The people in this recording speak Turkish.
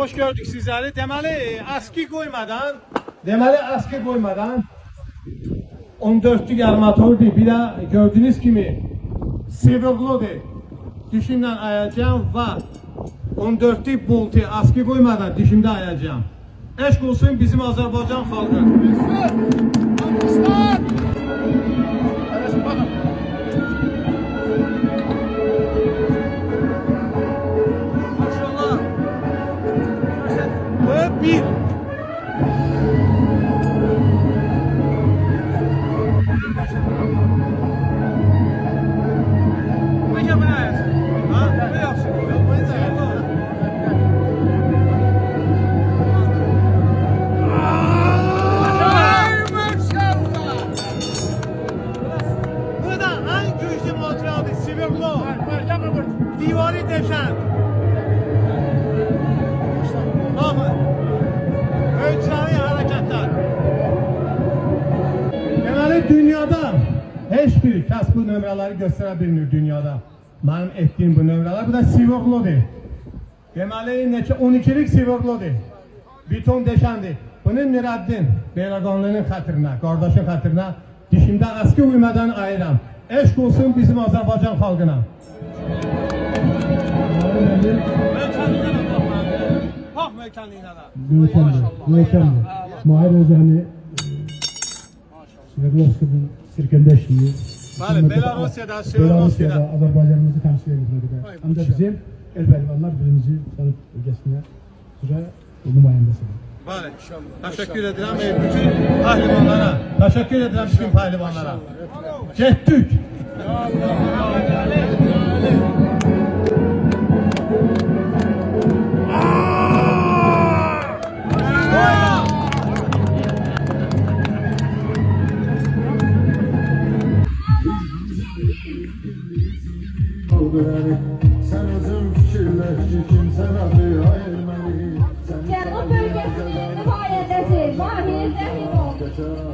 hoş gördük sizleri. Deməli, askı koymadan 14'lük armatörü bir de gördüğünüz gibi Silverblow'du. Dişimden ayacağım ve 14'lük boltu askı koymadan dişimde ayacağım. Eşk olsun bizim Azerbaycan halkı. Maşallah. Ve bir. Divarı deşen. Bakın. Ölçüleri hareketler. Deməli dünyada hiçbir kəs bu nömrələri göstərə bilmir dünyada. Mənim etdiyim bu nömrələr. Bu da Silverblow'dur. Deməli 12'lik Silverblow'dur. Bir ton deşendir. Bunun Nüreddin Beyləqanlının xətrinə, qardaşın xətrinə dişimdə əski uymadan ayıram. Eşq olsun bizim Azərbaycan xalqına. Mükemmel. Mahir Özani Sverdlovski'nin sirkendeşliği. Belarusya'da, Azerbaycan'ımızı temsil ediyor. Hem de bizim el pehlivanlar birinci sanat bölgesine süre nümayendesi. Teşekkür ederim bütün pehlivanlara. Teşekkür ederim bütün pehlivanlara. Getdik. Sen özün fikirleş ki kimse adı ayırmalı. Cənub bölgesinin nümayəndəsi Mahir Rəhimov.